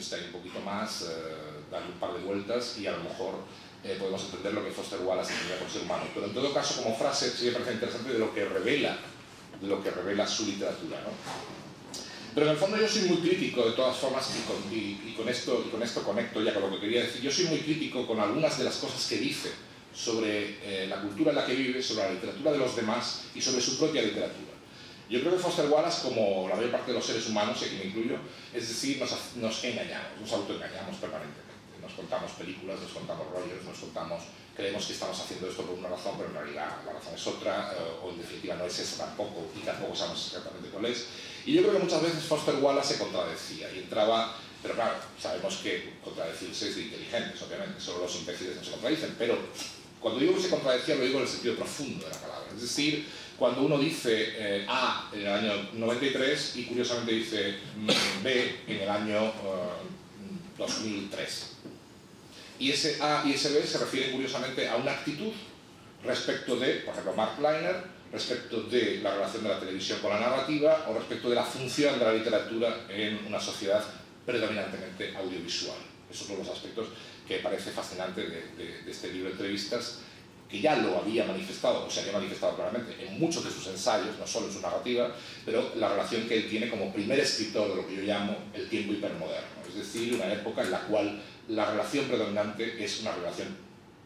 Wittgenstein un poquito más, darle un par de vueltas y a lo mejor podemos entender lo que Foster Wallace entendía por ser humano. Pero en todo caso, como frase, sí me parece interesante de lo que revela su literatura, ¿no? Pero en el fondo yo soy muy crítico, de todas formas, y con esto conecto ya con lo que quería decir. Yo soy muy crítico con algunas de las cosas que dice sobre la cultura en la que vive, sobre la literatura de los demás y sobre su propia literatura. Yo creo que Foster Wallace, como la mayor parte de los seres humanos, y aquí me incluyo, es decir, nos engañamos, nos autoengañamos permanentemente. Nos contamos películas, nos contamos rollos, creemos que estamos haciendo esto por una razón, pero en realidad la razón es otra, o en definitiva no es esa tampoco, y tampoco sabemos exactamente cuál es. Y yo creo que muchas veces Foster Wallace se contradecía y entraba, pero claro, sabemos que contradecirse es de inteligentes, obviamente, solo los imbéciles no se contradicen, pero cuando digo que se contradecía lo digo en el sentido profundo de la palabra, es decir, cuando uno dice A en el año 93 y curiosamente dice B en el año 2003. Y ese A y ese B se refieren curiosamente a una actitud respecto de, por ejemplo, Mark Leiner, respecto de la relación de la televisión con la narrativa o respecto de la función de la literatura en una sociedad predominantemente audiovisual. Esos son los aspectos que parece fascinante de este libro de entrevistas, que ya lo había manifestado, o se había manifestado claramente en muchos de sus ensayos, no solo en su narrativa, pero la relación que él tiene como primer escritor de lo que yo llamo el tiempo hipermoderno, es decir, una época en la cual la relación predominante es una relación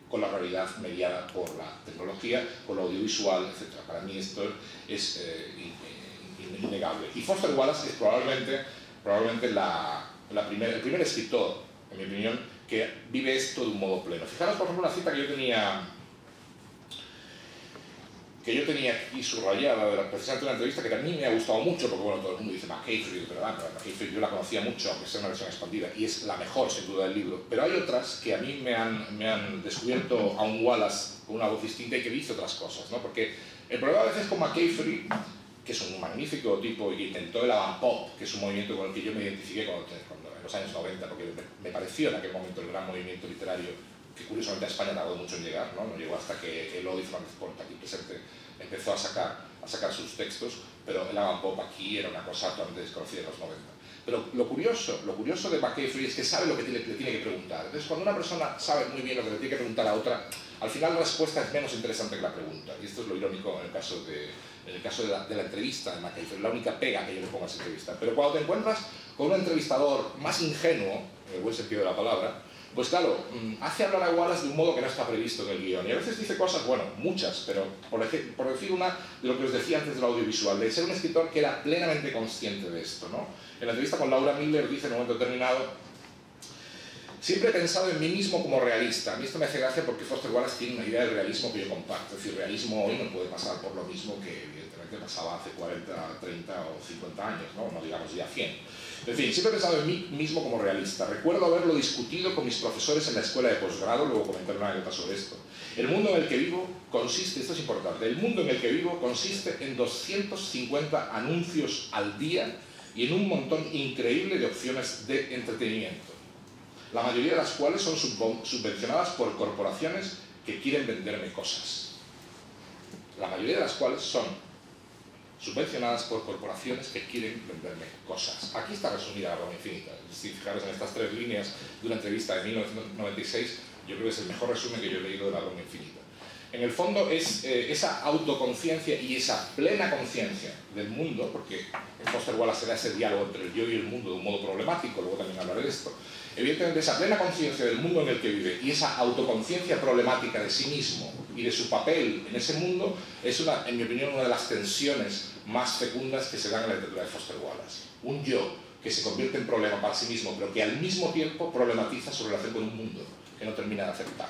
con la realidad mediada por la tecnología, por lo audiovisual, etc. Para mí esto es innegable. Y Foster Wallace es probablemente el primer escritor, en mi opinión, que vive esto de un modo pleno. Fijaros, por ejemplo, una cita que yo tenía aquí subrayada, precisamente una entrevista que a mí me ha gustado mucho, porque bueno, todo el mundo dice McCaffrey, pero McCaffrey yo la conocía mucho, aunque sea una versión expandida, y es la mejor, sin duda, del libro. Pero hay otras que a mí me han descubierto a un Wallace con una voz distinta y que dice otras cosas, ¿no? Porque el problema a veces con McCaffrey, que es un magnífico tipo y que intentó el avant-pop, que es un movimiento con el que yo me identifiqué cuando en los años 90, porque me pareció en aquel momento el gran movimiento literario que curiosamente a España tardó mucho en llegar, ¿no? No llegó hasta que Elodie Fernández Porta, aquí presente, empezó a sacar sus textos, pero el avant-pop aquí era una cosa totalmente desconocida en los 90. Pero lo curioso de McCaffrey es que sabe lo que le tiene que preguntar. Entonces, cuando una persona sabe muy bien lo que le tiene que preguntar a otra, al final la respuesta es menos interesante que la pregunta. Y esto es lo irónico en el caso de la entrevista de McCaffrey, la única pega que yo le pongo a esa entrevista. Pero cuando te encuentras con un entrevistador más ingenuo, en el buen sentido de la palabra, pues claro, hace hablar a Wallace de un modo que no está previsto en el guión. Y a veces dice cosas, bueno, muchas, pero por decir una de lo que os decía antes del audiovisual, de ser un escritor que era plenamente consciente de esto, ¿no? En la entrevista con Laura Miller dice en un momento determinado: siempre he pensado en mí mismo como realista. A mí esto me hace gracia porque Foster Wallace tiene una idea del realismo que yo comparto. Es decir, realismo hoy no puede pasar por lo mismo que evidentemente pasaba hace 40, 30 o 50 años, no digamos ya 100. En fin, siempre he pensado en mí mismo como realista. Recuerdo haberlo discutido con mis profesores en la escuela de posgrado, luego comentaré una anécdota sobre esto. El mundo en el que vivo consiste, esto es importante, el mundo en el que vivo consiste en 250 anuncios al día y en un montón increíble de opciones de entretenimiento, la mayoría de las cuales son subvencionadas por corporaciones que quieren venderme cosas. La mayoría de las cuales son subvencionadas por corporaciones que quieren venderme cosas. Aquí está resumida la broma infinita. Si fijaros en estas 3 líneas de una entrevista de 1996, yo creo que es el mejor resumen que yo he leído de la broma infinita. En el fondo es esa autoconciencia y esa plena conciencia del mundo, porque en Foster Wallace se da ese diálogo entre el yo y el mundo de un modo problemático, luego también hablaré de esto. Evidentemente esa plena conciencia del mundo en el que vive y esa autoconciencia problemática de sí mismo y de su papel en ese mundo es, en mi opinión, una de las tensiones más fecundas que se dan en la literatura de Foster Wallace. Un yo que se convierte en problema para sí mismo, pero que al mismo tiempo problematiza su relación con un mundo que no termina de aceptar,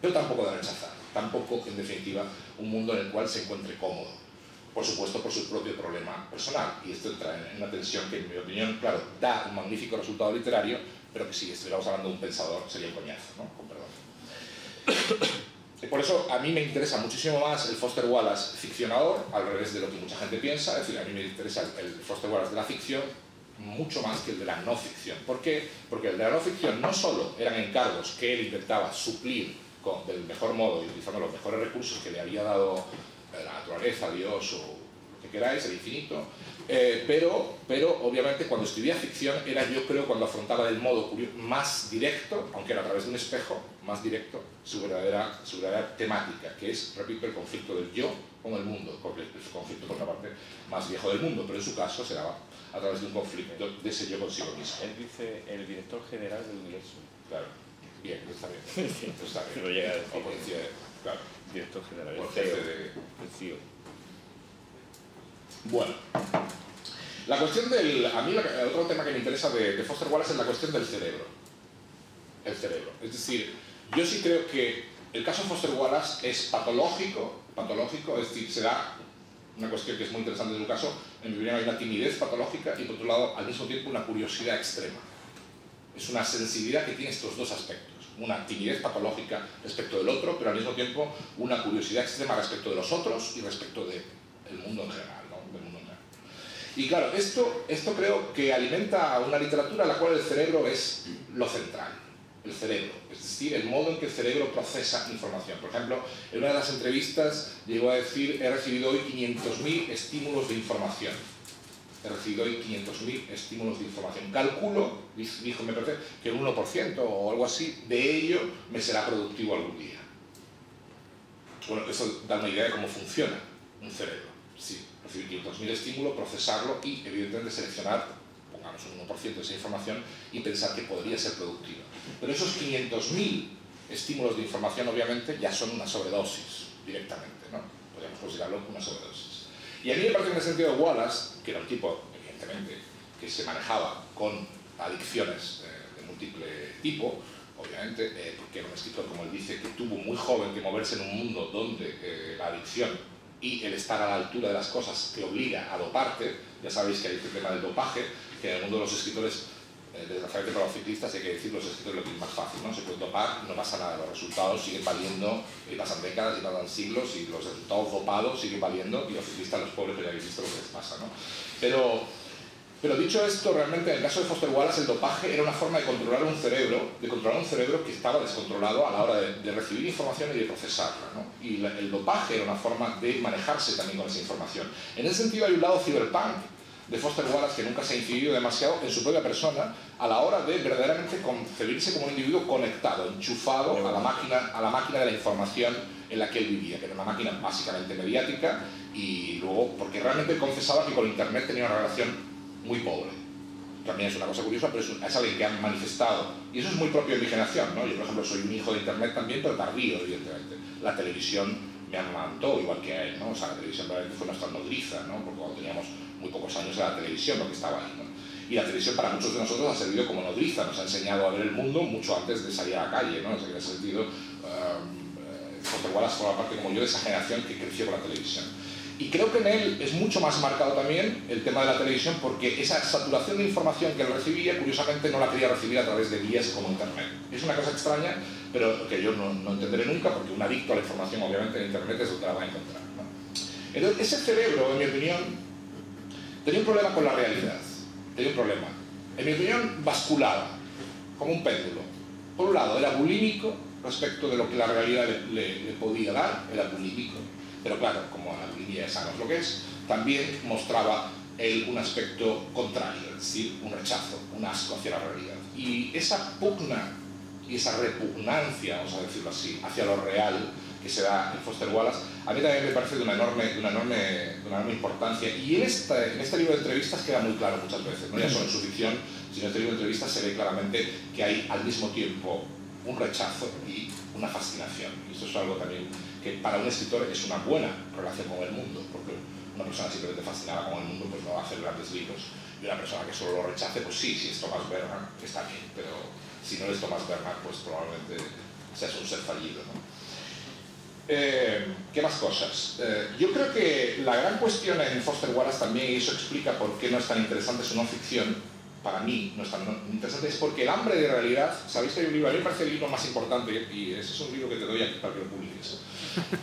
pero tampoco de rechazar, tampoco, en definitiva, un mundo en el cual se encuentre cómodo, por supuesto por su propio problema personal. Y esto entra en una tensión que, en mi opinión, claro, da un magnífico resultado literario, pero que si estuviéramos hablando de un pensador sería un coñazo, ¿no? Con perdón. Y por eso a mí me interesa muchísimo más el Foster Wallace ficcionador, al revés de lo que mucha gente piensa. Es decir, a mí me interesa el Foster Wallace de la ficción mucho más que el de la no ficción. ¿Por qué? Porque el de la no ficción no solo eran encargos que él intentaba suplir del mejor modo y utilizando los mejores recursos que le había dado la naturaleza, Dios o lo que queráis, el infinito, Pero obviamente cuando escribía ficción era, yo creo, cuando afrontaba del modo más directo, aunque era a través de un espejo, más directo, su verdadera temática, que es, repito, el conflicto del yo con el mundo, porque es el conflicto, por la parte, más viejo del mundo, pero en su caso se daba a través de un conflicto de ese yo consigo mismo. Él dice el director general del universo. Claro, bien, está bien. Está bien. Lo llega a decir. Claro. Director general, el CEO. jefe de... El CEO. Bueno, la cuestión del... A mí el otro tema que me interesa de Foster Wallace es la cuestión del cerebro. El cerebro. Es decir, yo sí creo que el caso de Foster Wallace es patológico, es decir, se da una cuestión que es muy interesante en su caso. En mi opinión hay una timidez patológica y por otro lado al mismo tiempo una curiosidad extrema. Es una sensibilidad que tiene estos dos aspectos. Una timidez patológica respecto del otro, pero al mismo tiempo una curiosidad extrema respecto de los otros y respecto del mundo en general, ¿no? Del mundo en general. Y claro, esto creo que alimenta a una literatura en la cual el cerebro es lo central. El cerebro, es decir, el modo en que el cerebro procesa información. Por ejemplo, en una de las entrevistas llegó a decir: he recibido hoy 500.000 estímulos de información. He recibido hoy 500.000 estímulos de información. Calculo, dijo, me parece, que el 1% o algo así de ello me será productivo algún día. Bueno, eso da una idea de cómo funciona un cerebro. Sí, recibir 500.000 estímulos, procesarlo y, evidentemente, seleccionar, pongamos un 1% de esa información y pensar que podría ser productiva. Pero esos 500.000 estímulos de información, obviamente, ya son una sobredosis directamente, ¿no? Podríamos considerarlo una sobredosis. Y a mí me parece, en el sentido de Wallace, que era un tipo, evidentemente, que se manejaba con adicciones de múltiple tipo, obviamente, porque era un escritor, como él dice, que tuvo muy joven que moverse en un mundo donde la adicción y el estar a la altura de las cosas te obliga a doparte. Ya sabéis que hay este tema del dopaje, que en el mundo de los escritores, desgraciadamente para los ciclistas, hay que decir, los escritores lo que es más fácil, ¿no? Se puede dopar, no pasa nada, los resultados siguen valiendo, y pasan décadas y pasan siglos, y los resultados dopados siguen valiendo, y los ciclistas, los pobres, que ya habéis visto lo que les pasa, ¿no? Pero dicho esto, realmente en el caso de Foster Wallace el dopaje era una forma de controlar un cerebro, que estaba descontrolado a la hora de recibir información y de procesarla, ¿no? Y el dopaje era una forma de manejarse también con esa información. En ese sentido hay un lado cyberpunk de Foster Wallace que nunca se ha incidido demasiado en su propia persona a la hora de verdaderamente concebirse como un individuo conectado, enchufado a la máquina de la información en la que él vivía, que era una máquina básicamente mediática, y luego, porque realmente confesaba que con Internet tenía una relación muy pobre. También es una cosa curiosa, pero es alguien que ha manifestado, y eso es muy propio de mi generación, ¿no? Yo, por ejemplo, soy un hijo de Internet también, pero tardío, evidentemente. La televisión me amamantó igual que a él, ¿no? O sea, la televisión realmente fue nuestra nodriza, ¿no? Porque cuando teníamos muy pocos años era la televisión lo que estaba ahí, ¿no? Y la televisión para muchos de nosotros ha servido como nodriza, nos ha enseñado a ver el mundo mucho antes de salir a la calle, ¿no? En ese sentido, Foster Wallace forma parte, como yo, de esa generación que creció con la televisión. Y creo que en él es mucho más marcado también el tema de la televisión, porque esa saturación de información que él recibía, curiosamente no la quería recibir a través de vías como Internet. Es una cosa extraña, pero que yo no entenderé nunca, porque un adicto a la información, obviamente, en Internet es donde la va a encontrar, ¿no? Entonces, ese cerebro, en mi opinión, tenía un problema con la realidad. Tenía un problema. En mi opinión, basculaba, como un péndulo. Por un lado, era bulímico respecto de lo que la realidad le podía dar, era bulímico. Pero claro, como la bulimia ya sabemos lo que es, también mostraba él un aspecto contrario, es decir, un rechazo, un asco hacia la realidad. Y esa pugna y esa repugnancia, vamos a decirlo así, hacia lo real que se da en Foster Wallace, a mí también me parece de una enorme importancia. Y en este libro de entrevistas queda muy claro muchas veces, no ya solo en su ficción, sino en este libro de entrevistas se ve claramente que hay al mismo tiempo un rechazo y una fascinación. Y eso es algo también que para un escritor es una buena relación con el mundo, porque una persona simplemente fascinada con el mundo pues no va a hacer grandes libros, y una persona que solo lo rechace, pues sí, si es Thomas Bernhard, está bien, pero si no es Thomas Bernhard, pues probablemente seas un ser fallido, ¿no? ¿Qué más cosas? Yo creo que la gran cuestión en Foster Wallace también, y eso explica por qué no es tan interesante su no ficción, para mí no es tan interesante, es porque el hambre de realidad, sabéis que hay un libro, a mí me parece el libro más importante, y ese es un libro que te doy aquí para que lo publiques,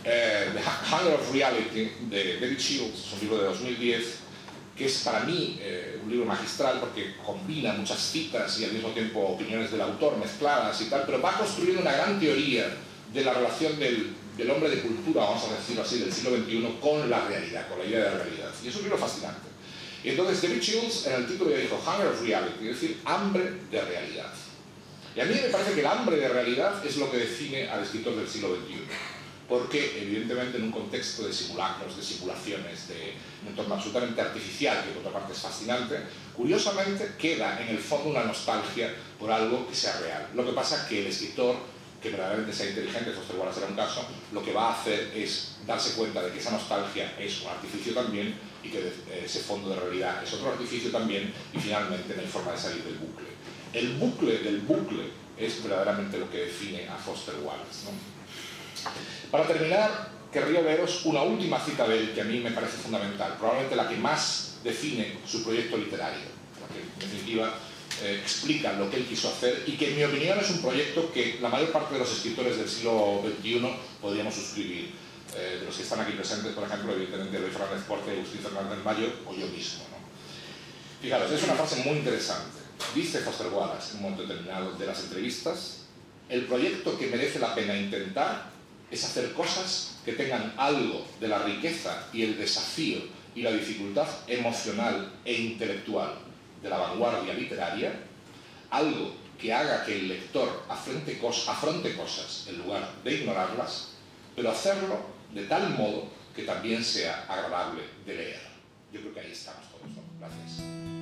The Hunger of Reality, de David Shields, es un libro de 2010, que es para mí un libro magistral porque combina muchas citas y al mismo tiempo opiniones del autor mezcladas y tal, pero va construyendo una gran teoría de la relación del hombre de cultura, vamos a decirlo así, del siglo XXI con la realidad, con la idea de la realidad. Y es un libro fascinante. Y entonces David Shields en el título ya dijo Hunger of Reality, es decir, hambre de realidad. Y a mí me parece que el hambre de realidad es lo que define al escritor del siglo XXI. Porque, evidentemente, en un contexto de simulacros, de simulaciones, de un entorno absolutamente artificial, que por otra parte es fascinante, curiosamente queda en el fondo una nostalgia por algo que sea real. Lo que pasa es que el escritor, que verdaderamente sea inteligente, Foster Wallace será un caso, lo que va a hacer es darse cuenta de que esa nostalgia es un artificio también y que ese fondo de realidad es otro artificio también, y finalmente no hay forma de salir del bucle. El bucle del bucle es verdaderamente lo que define a Foster Wallace, ¿no? Para terminar, querría leeros una última cita de él que a mí me parece fundamental, probablemente la que más define su proyecto literario, la que en definitiva explica lo que él quiso hacer y que en mi opinión es un proyecto que la mayor parte de los escritores del siglo XXI podríamos suscribir. De los que están aquí presentes, por ejemplo, evidentemente Luis Fernández Porte, Agustín Fernández Mayo o yo mismo, ¿no? Fijaros, es una frase muy interesante. Dice Foster Wallace en un momento determinado de las entrevistas: el proyecto que merece la pena intentar es hacer cosas que tengan algo de la riqueza y el desafío y la dificultad emocional e intelectual de la vanguardia literaria, algo que haga que el lector afronte cosas en lugar de ignorarlas, pero hacerlo de tal modo que también sea agradable de leer. Yo creo que ahí estamos todos, ¿no? Gracias.